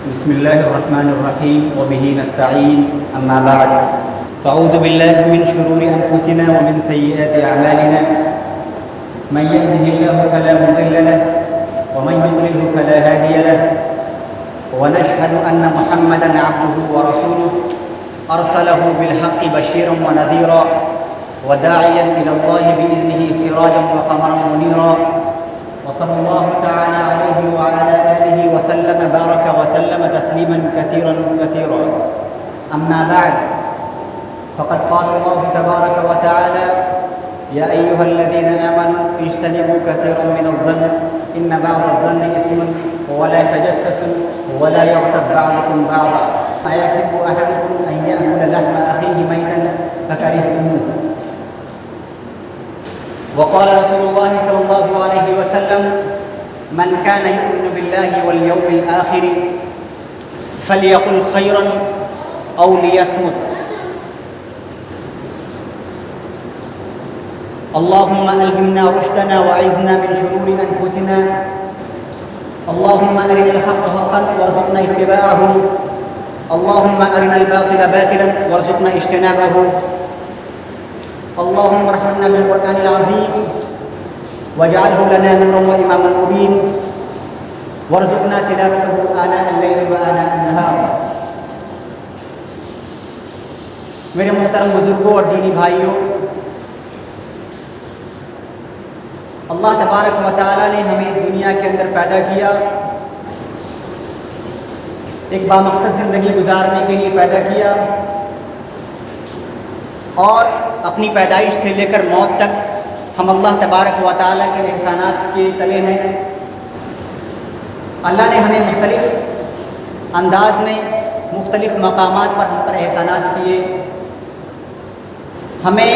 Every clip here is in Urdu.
بسم الله الرحمن الرحيم وبه نستعين أما بعد فأعوذ بالله من شرور أنفسنا ومن سيئات أعمالنا من يهده الله فلا مضل له ومن يضلله فلا هادي له ونشهد أن محمدا عبده ورسوله أرسله بالحق بشيرا ونذيرا وداعيا إلى الله بإذنه سراجا وقمرا منيرا وصلى الله تعالى عليه وعلى آله وسلم بارك وسلم تسليما كثيرا كثيرا أما بعد فقد قال الله تبارك وتعالى يا أيها الذين آمنوا اجتنبوا كثيرا من الظن إن بعض الظن إثم ولا تجسسوا ولا يغتب بعضكم بعضا أيحب أحدكم أن يأكل لحم أخيه ميتا فكرهتموه وقال رسول الله صلى الله عليه وسلم من كان يؤمن بالله واليوم الآخر فليقل خيرا أو ليصمت اللهم ألهمنا رشدنا وأعذنا من شرور أنفسنا اللهم أرنا الحق حقا وارزقنا اتباعه اللهم أرنا الباطل باطلا وارزقنا اجتنابه اللهم ارحمنا بالقرآن العظيم واجعله لنا نورا وإماما مبين وارزقنا تلاوته آناء الليل وآناء النهار. میرے محترم بزرگوں اور دینی بھائیوں، اللہ تبارک و تعالیٰ نے ہمیں اس دنیا کے اندر پیدا کیا، ایک بامقصد زندگی گزارنے کے لیے پیدا کیا، اور اپنی پیدائش سے لے کر موت تک ہم اللہ تبارک و تعالیٰ کے احسانات کے تلے ہیں۔ اللہ نے ہمیں مختلف انداز میں مختلف مقامات پر ہم پر احسانات کیے۔ ہمیں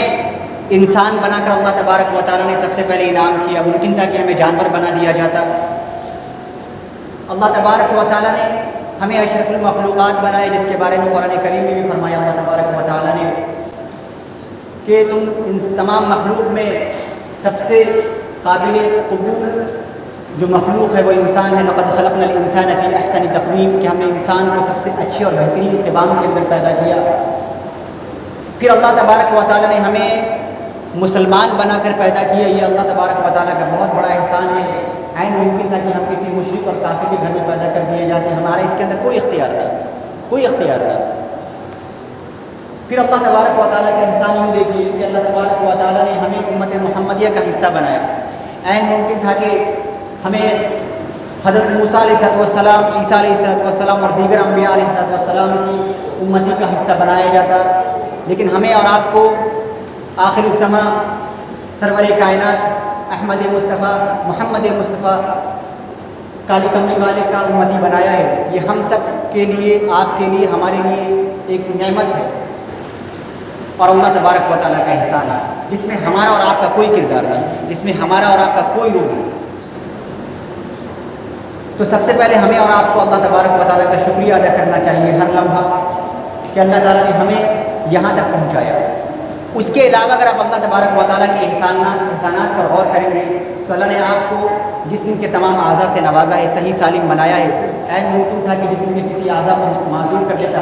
انسان بنا کر اللہ تبارک و تعالیٰ نے سب سے پہلے انعام کیا، ممکن تھا کہ ہمیں جانور بنا دیا جاتا۔ اللہ تبارک و تعالیٰ نے ہمیں اشرف المخلوقات بنائے، جس کے بارے میں قرآن کریم میں بھی فرمایا اللہ تبارک و تعالیٰ نے کہ تم ان تمام مخلوق میں سب سے قابل قبول جو مخلوق ہے وہ انسان ہے۔ لقد خلقنا الانسان فی احسن تقویم، کہ ہم نے انسان کو سب سے اچھے اور بہترین اقتبام کے اندر پیدا کیا۔ پھر اللہ تبارک و تعالیٰ نے ہمیں مسلمان بنا کر پیدا کیا، یہ اللہ تبارک و تعالیٰ کا بہت بڑا احسان ہے۔ عین ممکن تھا کہ ہم کسی مشرک اور کافر کے گھر میں پیدا کر دیے جاتے، ہمارا اس کے اندر کوئی اختیار نہیں، کوئی اختیار نہیں۔ پھر اللہ تبارک و تعالیٰ کا احسان یوں دیکھیے کہ اللہ تبارک و تعالیٰ نے ہمیں امت محمدیہ کا حصہ بنایا۔ عین ممکن تھا کہ ہمیں حضرت موسیٰ علیہ السلام، عیسیٰ علیہ السلام اور دیگر انبیاء علیہ السلام کی امتی کا حصہ بنایا جاتا، لیکن ہمیں اور آپ کو آخر الزماں سرور کائنات احمد مصطفیٰ محمد مصطفیٰ کالی کملی والے کا امتی بنایا ہے۔ یہ ہم سب کے لیے، آپ کے لیے، ہمارے لیے ایک نعمت ہے اور اللہ تبارک و تعالیٰ کا احسان ہے، جس میں ہمارا اور آپ کا کوئی کردار نہیں، جس میں ہمارا اور آپ کا کوئی رول نہیں۔ تو سب سے پہلے ہمیں اور آپ کو اللہ تبارک و تعالیٰ کا شکریہ ادا کرنا چاہیے ہر لمحہ کہ اللہ تعالیٰ نے ہمیں یہاں تک پہنچایا۔ اس کے علاوہ اگر آپ اللہ تبارک و تعالیٰ کے احسانات پر غور کریں گے تو اللہ نے آپ کو جسم کے تمام اعضاء سے نوازا ہے، صحیح سالم بنایا ہے۔ عین ممکن تھا کہ جسم کے کسی اعضاء کو معذور کر دیتا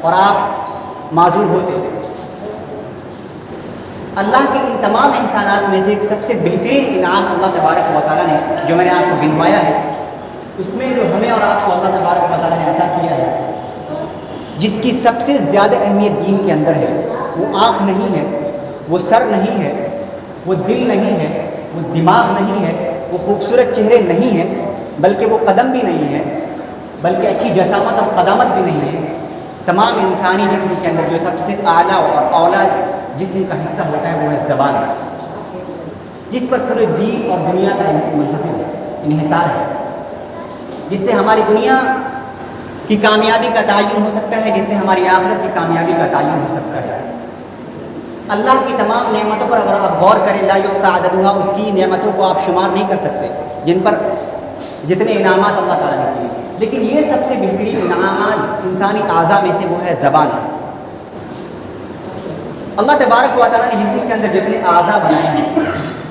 اور آپ معذور ہوتے۔ اللہ کے ان تمام احسانات میں سے سب سے بہترین انعام اللہ تبارک و تعالیٰ نے جو میں نے آپ کو گنوایا ہے، اس میں جو ہمیں اور آپ کو اللہ تبارک و تعالیٰ نے عطا کیا ہے، جس کی سب سے زیادہ اہمیت دین کے اندر ہے، وہ آنکھ نہیں ہے، وہ سر نہیں ہے، وہ دل نہیں ہے، وہ دماغ نہیں ہے، وہ خوبصورت چہرے نہیں ہیں، بلکہ وہ قدم بھی نہیں ہے، بلکہ اچھی جسامت اور قدامت بھی نہیں ہے۔ تمام انسانی جسم کے اندر جو سب سے اعلیٰ اور اولا جسم کا حصہ ہوتا ہے وہ ہے زبان، جس پر پورے دین اور دنیا کا انحصار ہے، جس سے ہماری دنیا کی کامیابی کا تعین ہو سکتا ہے، جس سے ہماری آخرت کی کامیابی کا تعین ہو سکتا ہے۔ اللہ کی تمام نعمتوں پر اگر آپ غور کریں، لا یحصی عددها، اس کی نعمتوں کو آپ شمار نہیں کر سکتے، جن پر جتنے انعامات اللہ تعالیٰ نے کیے، لیکن یہ سب سے بہترین انعامات انسانی اعضاء میں سے وہ ہے زبان۔ اللہ تبارک و تعالیٰ نے جسم کے اندر جتنے اعضاء بنائے ہیں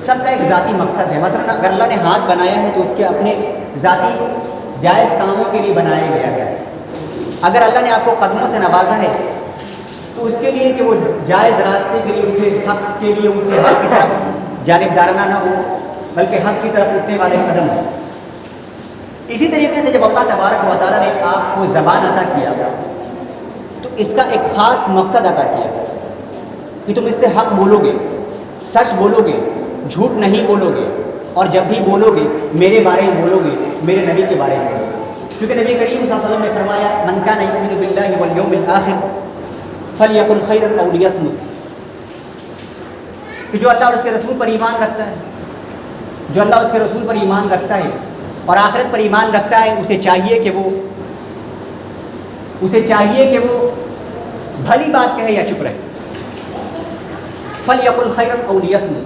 سب کا ایک ذاتی مقصد ہے۔ مثلا اگر اللہ نے ہاتھ بنایا ہے تو اس کے اپنے ذاتی جائز کاموں کے لیے بنایا گیا ہے۔ اگر اللہ نے آپ کو قدموں سے نوازا ہے تو اس کے لیے کہ وہ جائز راستے کے لیے اٹھے، حق کے لیے اٹھے، حق کی طرف جانبدارانہ نہ ہو بلکہ حق کی طرف اٹھنے والے قدم ہوں۔ اسی طریقے سے جب اللہ تبارک و تعالیٰ نے آپ کو زبان عطا کیا تو اس کا ایک خاص مقصد عطا کیا کہ تم اس سے حق بولو گے، سچ بولو گے، جھوٹ نہیں بولو گے، اور جب بھی بولو گے میرے بارے میں بولو گے، میرے نبی کے بارے میں بولو گے، کیونکہ نبی کریم صلی اللہ علیہ وسلم نے فرمایا من کان یؤمن باللہ والیوم الآخر فلیقل خیرا او لیصمت، کہ جو اللہ اور اس کے رسول پر ایمان رکھتا ہے، جو اللہ اور اس کے رسول پر ایمان رکھتا ہے اور آخرت پر ایمان رکھتا ہے، اسے چاہیے کہ وہ بھلی بات کہے یا چپ رہے۔ فلیقل خیرا او لیصمت،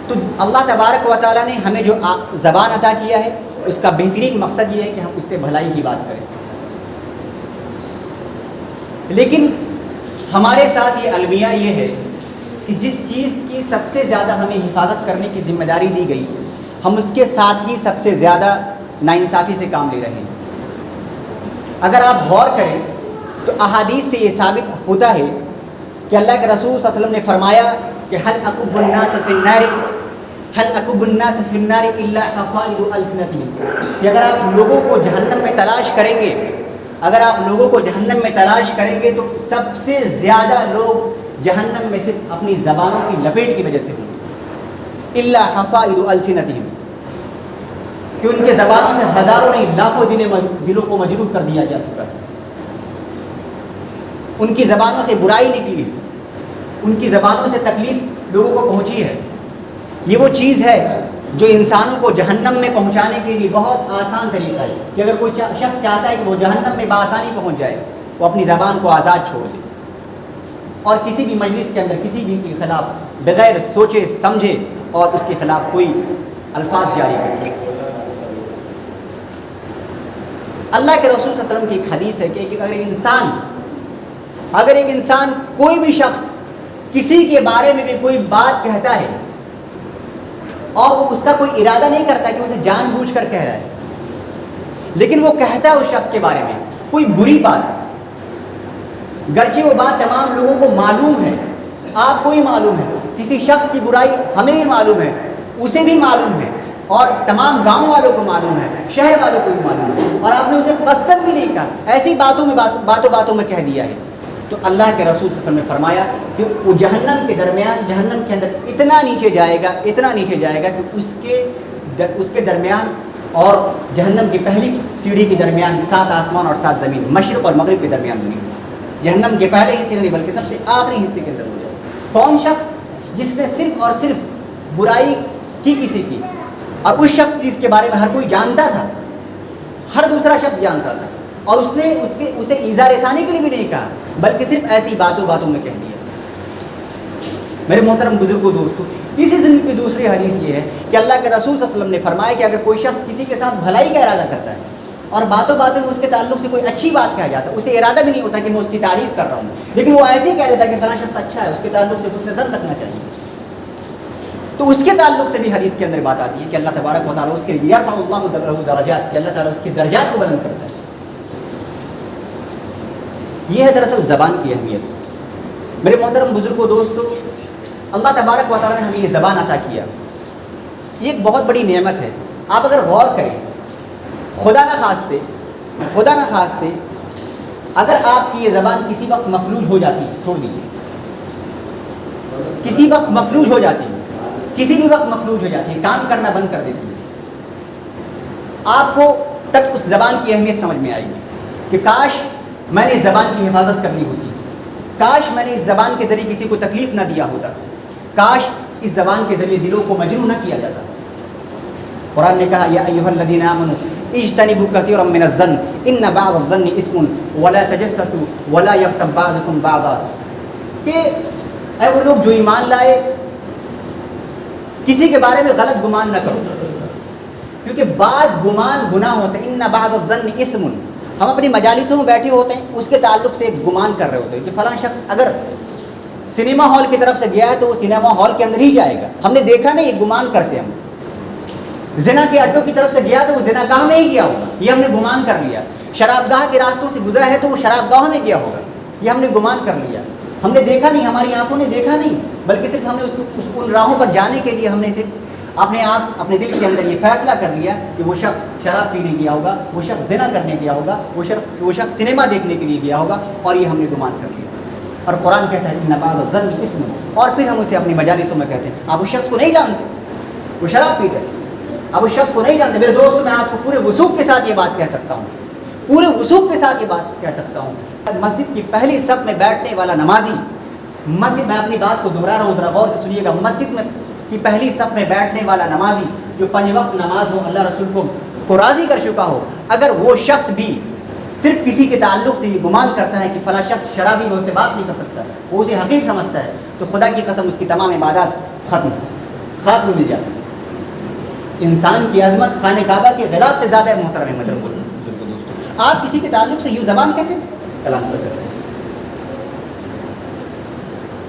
تو اللہ تبارک و تعالیٰ نے ہمیں جو زبان عطا کیا ہے اس کا بہترین مقصد یہ ہے کہ ہم اس سے بھلائی کی بات کریں، لیکن ہمارے ساتھ یہ المیہ یہ ہے کہ جس چیز کی سب سے زیادہ ہمیں حفاظت کرنے کی ذمہ داری دی گئی ہم اس کے ساتھ ہی سب سے زیادہ ناانصافی سے کام لے رہے ہیں۔ اگر آپ غور کریں تو احادیث سے یہ ثابت ہوتا ہے کہ اللہ کے رسول صلی اللہ علیہ وسلم نے فرمایا کہ حل اکب الناس فی النار الا حصائد السنتهم، کہ اگر آپ لوگوں کو جہنم میں تلاش کریں گے، اگر آپ لوگوں کو جہنم میں تلاش کریں گے تو سب سے زیادہ لوگ جہنم میں صرف اپنی زبانوں کی لپیٹ کی وجہ سے ہوں گے، الا حصائد السنتهم، کہ ان کے زبانوں سے ہزاروں نہیں لاکھوں دلوں کو مجروح کر دیا جا چکا ہے، ان کی زبانوں سے برائی نکلی، ان کی زبانوں سے تکلیف لوگوں کو پہنچی ہے۔ یہ وہ چیز ہے جو انسانوں کو جہنم میں پہنچانے کے لیے بہت آسان طریقہ ہے کہ اگر کوئی شخص چاہتا ہے کہ وہ جہنم میں بآسانی پہنچ جائے، وہ اپنی زبان کو آزاد چھوڑ دے اور کسی بھی مجلس کے اندر کسی بھی کے خلاف بغیر سوچے سمجھے اور اس کے خلاف کوئی الفاظ جاری کرے۔ اللہ کے رسول صلی اللہ علیہ وسلم کی ایک حدیث ہے کہ اگر ایک انسان کوئی بھی شخص کسی کے بارے میں بھی کوئی بات کہتا ہے اور وہ اس کا کوئی ارادہ نہیں کرتا کہ اسے جان بوجھ کر کہہ رہا ہے، لیکن وہ کہتا ہے اس شخص کے بارے میں کوئی بری بات، گرچہ وہ بات تمام لوگوں کو معلوم ہے، آپ کو ہی معلوم ہے، کسی شخص کی برائی ہمیں ہی معلوم ہے، اسے بھی معلوم ہے، اور تمام گاؤں والوں کو معلوم ہے، شہر والوں کو بھی معلوم ہے، اور آپ نے اسے قصداً بھی نہیں کہا، ایسی باتوں میں کہہ دیا ہے، تو اللہ کے رسول صلی اللہ علیہ وسلم نے فرمایا کہ وہ جہنم کے اندر اتنا نیچے جائے گا کہ اس کے درمیان اور جہنم کی پہلی سیڑھی کے درمیان 7 آسمان اور 7 زمین، مشرق اور مغرب کے درمیان بنی ہوئی، جہنم کے پہلے حصے نہیں بلکہ سب سے آخری حصے کے اندر ہو جائے۔ کون شخص جس نے صرف اور صرف برائی کی کسی کی، اور اس شخص کی اس کے بارے میں ہر کوئی جانتا تھا، ہر دوسرا شخص جانتا تھا، اور اس نے اسے ایذا رسانی کے لیے بھی نہیں کہا بلکہ صرف ایسی باتوں میں کہہ دیا۔ میرے محترم بزرگوں دوستوں، اسی ضمن کی دوسری حدیث یہ ہے کہ اللہ کے رسول صلی اللہ علیہ وسلم نے فرمایا کہ اگر کوئی شخص کسی کے ساتھ بھلائی کا ارادہ کرتا ہے اور باتوں میں اس کے تعلق سے کوئی اچھی بات کہا جاتا ہے، اسے ارادہ بھی نہیں ہوتا کہ میں اس کی تعریف کر رہا ہوں، لیکن وہ ایسے ہی کہہ دیتا ہے کہ فلاں شخص اچھا ہے، اس کے تعلق سے کچھ نظر رکھنا چاہیے، تو اس کے تعلق سے بھی حدیث کے اندر بات آتی ہے کہ اللہ تبارک و تعالیٰ اس کے لیے یرفع اللہ له درجات، کہ اللہ تعالیٰ اس کے درجات کو بلند کرتا ہے۔ یہ ہے دراصل زبان کی اہمیت۔ میرے محترم بزرگوں دوستوں، اللہ تبارک و تعالیٰ نے ہمیں یہ زبان عطا کیا، یہ ایک بہت بڑی نعمت ہے۔ آپ اگر غور کریں، خدا نہ خواستے اگر آپ کی یہ زبان کسی وقت مفلوج ہو جاتی، چھوڑ دیجیے، کسی وقت مفلوج ہو جاتی، کسی بھی وقت مفلوج ہو جاتی ہے، کام کرنا بند کر دیتی ہے، آپ کو تب اس زبان کی اہمیت سمجھ میں آئے گی کہ کاش میں نے اس زبان کی حفاظت کرنی ہوتی، کاش میں نے اس زبان کے ذریعے کسی کو تکلیف نہ دیا ہوتا، کاش اس زبان کے ذریعے دلوں کو مجروح نہ کیا جاتا۔ قرآن نے کہا یا ایھا الذین آمنوا اجتنبوا کثیرا من الظن ان بعض الظن اثم ولا تجسسوا ولا یغتب بعضکم بعضا، کہ اے وہ لوگ جو ایمان لائے، کسی کے بارے میں غلط گمان نہ کرو، کیونکہ بعض گمان گناہ ہوتے ہیں۔ ان بعض الظن اثم، ہم اپنی مجالسوں میں بیٹھے ہوتے ہیں، اس کے تعلق سے ایک گمان کر رہے ہوتے ہیں کہ فلاں شخص اگر سنیما ہال کی طرف سے گیا ہے تو وہ سنیما ہال کے اندر ہی جائے گا، ہم نے دیکھا نہیں، یہ گمان کرتے ہیں ہم۔ زنا کے اڈوں کی طرف سے گیا تو وہ زنا گاہ میں ہی گیا ہوگا، یہ ہم نے گمان کر لیا۔ شراب گاہ کے راستوں سے گزرا ہے تو وہ شراب گاہوں میں گیا ہوگا، یہ ہم نے گمان کر لیا، ہم نے دیکھا نہیں، ہماری آنکھوں نے دیکھا نہیں، بلکہ صرف ہم نے ان راہوں پر جانے کے لیے ہم نے صرف اپنے دل کے اندر یہ فیصلہ کر لیا کہ وہ شخص شراب پینے گیا ہوگا، وہ شخص زنا کرنے گیا ہوگا، وہ شخص سنیما دیکھنے کے لیے گیا ہوگا، اور یہ ہم نے گمان کر لیا۔ اور قرآن کہتا ہے ان بعض الظن اسم، اور پھر ہم اسے اپنی مجالسوں میں کہتے ہیں آپ اس شخص کو نہیں جانتے، وہ شراب پیتا ہے، آپ اس شخص کو نہیں جانتے۔ میرے دوست، میں آپ کو پورے وثوق کے ساتھ یہ بات کہہ سکتا ہوں، پورے وثوق کے ساتھ یہ بات کہہ سکتا ہوں، مسجد کی پہلی صف میں بیٹھنے والا نمازی، مسجد میں اپنی بات کو دہرا رہا ہوں، ذرا غور سے سنیے گا، مسجد میں کی پہلی صف میں بیٹھنے والا نمازی جو 5 وقت نماز ہو، اللہ رسول کو راضی کر چکا ہو، اگر وہ شخص بھی صرف کسی کے تعلق سے یہ گمان کرتا ہے کہ فلاں شخص شرابی میں اس سے بات نہیں کر سکتا، وہ اسے حقیق سمجھتا ہے، تو خدا کی قسم اس کی تمام عبادات ختم مل جاتی۔ انسان کی عظمت خانہ کعبہ کے غلاف سے زیادہ ہے محترم دوستوں۔ آپ کسی کے تعلق سے یوں زبان کیسے کلام کر سکتے ہیں؟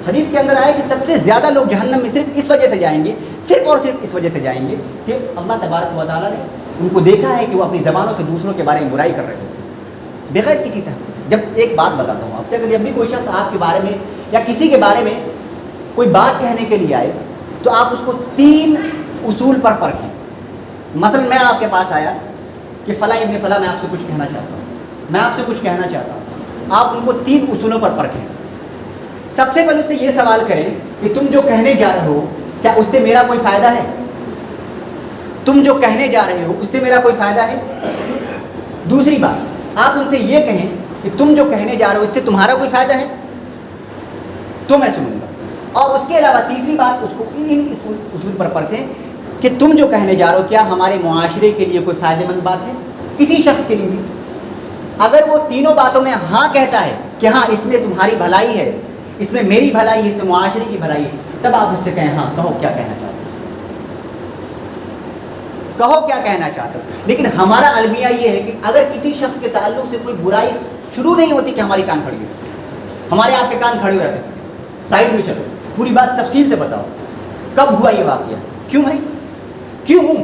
حدیث کے اندر آیا کہ سب سے زیادہ لوگ جہنم میں صرف اس وجہ سے جائیں گے، صرف اور صرف اس وجہ سے جائیں گے کہ اللہ تبارک و تعالیٰ نے ان کو دیکھا ہے کہ وہ اپنی زبانوں سے دوسروں کے بارے میں برائی کر رہے تھے بغیر کسی طرح۔ جب ایک بات بتاتا ہوں آپ سے، اگر جب بھی کوئی شخص آپ کے بارے میں یا کسی کے بارے میں کوئی بات کہنے کے لیے آئے تو آپ اس کو 3 اصول پر پرکھیں۔ مثلا میں آپ کے پاس آیا کہ فلاں ابن فلاں میں آپ سے کچھ کہنا چاہتا ہوں، میں آپ سے کچھ کہنا چاہتا ہوں، آپ ان کو 3 اصولوں پر پرکھیں۔ سب سے پہلے اس سے یہ سوال کریں کہ تم جو کہنے جا رہے ہو کیا اس سے میرا کوئی فائدہ ہے؟ تم جو کہنے جا رہے ہو اس سے میرا کوئی فائدہ ہے؟ دوسری بات، آپ ان سے یہ کہیں کہ تم جو کہنے جا رہے ہو اس سے تمہارا کوئی فائدہ ہے تو میں سنوں گا۔ اور اس کے علاوہ تیسری بات، اس کو ان اصول پر پرکھیں کہ تم جو کہنے جا رہے ہو کیا ہمارے معاشرے کے لیے کوئی فائدہ مند بات ہے، کسی شخص کے لیے بھی۔ اگر وہ تینوں باتوں میں ہاں کہتا ہے کہ ہاں اس میں تمہاری بھلائی ہے، اس میں میری بھلائی ہے، اس میں معاشرے کی بھلائی ہے، تب آپ اس سے کہیں ہاں کہو کیا کہنا چاہتے ہو، کہو کیا کہنا چاہتے ہو۔ لیکن ہمارا المیہ یہ ہے کہ اگر کسی شخص کے تعلق سے کوئی برائی شروع نہیں ہوتی کہ ہماری کان کھڑی ہو، ہمارے آپ کے کان کھڑے ہو جاتے، سائڈ میں چلو، پوری بات تفصیل سے بتاؤ، کب ہوا یہ واقعہ، کیوں بھائی کیوں ہوں؟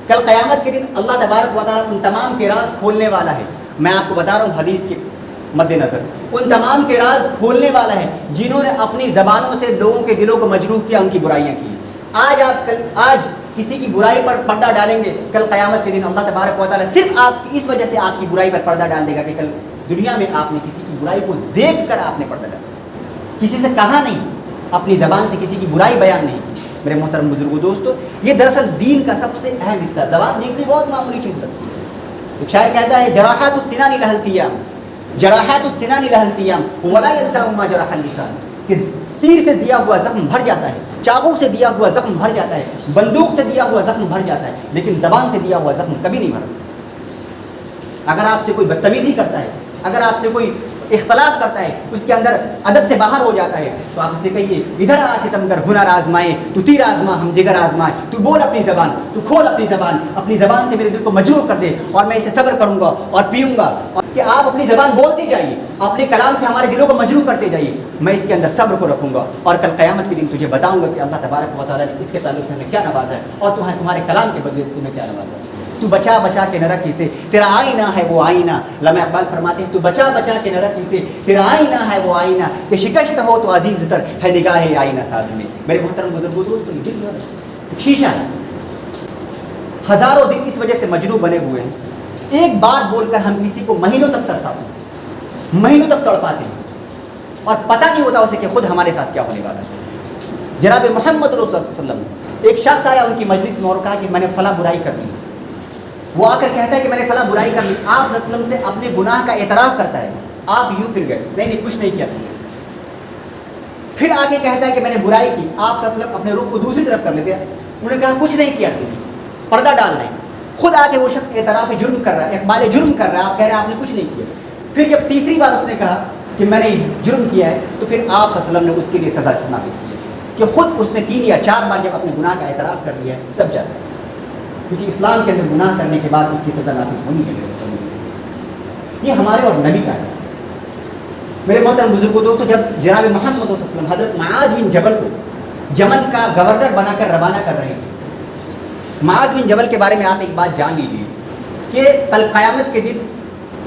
کل قیامت کے دن اللہ تبارک و تعالیٰ ان تمام کے راز کھولنے والا ہے۔ میں آپ کو بتا رہا ہوں حدیث کے مد نظر، ان تمام کے راز کھولنے والا ہے جنہوں نے اپنی زبانوں سے لوگوں کے دلوں کو مجروح کیا، ان کی برائیاں کی۔ آج کسی کی برائی پر پردہ ڈالیں گے، کل قیامت کے دن اللہ تبارک و تعالیٰ صرف آپ کی اس وجہ سے آپ کی برائی پر پردہ ڈال دے گا کہ کل دنیا میں آپ نے کسی کی برائی کو دیکھ کر آپ نے پردہ ڈالا، کسی سے کہا نہیں، اپنی زبان سے کسی کی برائی بیان نہیں کی۔ میرے محترم بزرگوں دوستو، یہ دراصل دین کا سب سے اہم حصہ۔ زبان دیکھنے بہت معمولی چیز لگتی ہے، ایک شاعر کہتا ہے جراحات السنان لها التیام، جراحات السنان لها التیام ولا يلزم ما جرح اللسان، کہ تیر سے دیا ہوا زخم بھر جاتا ہے، چاقو سے دیا ہوا زخم بھر جاتا ہے، بندوق سے دیا ہوا زخم بھر جاتا ہے، لیکن زبان سے دیا ہوا زخم کبھی نہیں بھرتا۔ اگر آپ سے کوئی بدتمیزی کرتا ہے، اگر آپ سے کوئی اختلاف کرتا ہے، اس کے اندر ادب سے باہر ہو جاتا ہے، تو آپ اسے کہیے ادھر آ ستمگر ہنر آزمائے، تو تیر آزما ہم جگر آزمائے، تو بول اپنی زبان، تو کھول اپنی زبان سے میرے دل کو مجروح کر دے، اور میں اسے صبر کروں گا اور پیوں گا۔ کہ آپ اپنی زبان بولتے جائیے، اپنے کلام سے ہمارے دلوں کو مجروح کرتے جائیے، میں اس کے اندر صبر کو رکھوں گا، اور کل قیامت کے دن تجھے بتاؤں گا کہ اللہ تبارک و تعالیٰ نے اس کے تعلق سے ہمیں کیا نوازا ہے، اور تمہارے کلام کے بدلے تمہیں کیا نوازا ہے۔ تو بچا بچا کے نہ رکھ اسے، تیرا آئینہ ہے وہ آئینہ۔ علامہ اقبال فرماتے ہیں تو بچا بچا کے نہ رکھ اسے، تیرا آئینہ ہے وہ آئینہ، کہ شکست ہو تو عزیز تر ہے نگاہ آئینہ ساز میں۔ میرے محترم بزرگوں دوستو، یہ دل جو ہے شیشہ ہے، ہزاروں دن اس وجہ سے مجروح بنے ہوئے ہیں۔ ایک بار بول کر ہم کسی کو مہینوں تک تڑپاتے ہیں، مہینوں تک تڑپاتے ہیں، اور پتہ نہیں ہوتا اسے کہ خود ہمارے ساتھ کیا ہونے والا ہے۔ جناب محمد رسول اللہ صلی اللہ علیہ وسلم، ایک شخص آیا ان کی مجلس میں اور کہا کہ میں نے فلاں برائی کر لی، وہ آ کر کہتا ہے کہ میں نے فلاں برائی کر لی، آپ صلی اللہ علیہ وسلم سے اپنے گناہ کا اعتراف کرتا ہے، آپ یوں پھر گئے، نہیں کچھ نہیں کیا تھا، پھر آ کے کہتا ہے کہ میں نے برائی کی، آپ صلی اللہ علیہ وسلم اپنے رخ کو دوسری طرف کر لیتے ہیں، انہوں نے کہا کچھ نہیں کیا تھی، پردہ ڈال رہے ہیں، خود آ کے وہ شخص اعتراف جرم کر رہا ہے، اقبال جرم کر رہا ہے، آپ کہہ رہے ہیں آپ نے کچھ نہیں کیا۔ پھر جب تیسری بار اس نے کہا کہ میں نے جرم کیا ہے، تو پھر آپ صلی اللہ علیہ وسلم نے اس کے لیے سزا نافذ کی ہے کہ خود اس نے 3 یا 4 بار جب اپنے گناہ کا اعتراف کر لیا ہے تب جاتا ہے، کیونکہ اسلام کے اندر گناہ کرنے کے بعد اس کی سزا نافذ ہونی ہے۔ یہ ہمارے اور نبی کا ہے۔ میرے محترم بزرگوں دوستو، جب جناب محمد صلی اللہ علیہ وسلم حضرت معاذ بن جبل کو یمن کا گورنر بنا کر روانہ کر رہے ہیں، معاذ بن جبل کے بارے میں آپ ایک بات جان لیجیے کہ کل قیامت کے دن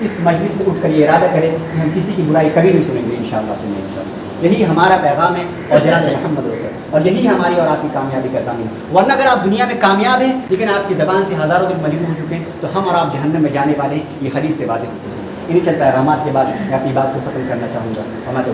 اس مجلس سے اٹھ کر یہ ارادہ کرے کہ ہم کسی کی برائی کبھی نہیں سنیں گے انشاءاللہ۔ یہی ہمارا پیغام ہے اور جناب محمد رسول، اور یہی ہماری اور آپ کی کامیابی کا ضامن ہے۔ ورنہ اگر آپ دنیا میں کامیاب ہیں لیکن آپ کی زبان سے ہزاروں دن مجروح ہو چکے ہیں تو ہم اور آپ جہنم میں جانے والے ہیں، یہ حدیث سے واضح ہوتے ہیں۔ انہیں چند پیغامات کے بعد میں اپنی بات کو ختم کرنا چاہوں گا، ہمارے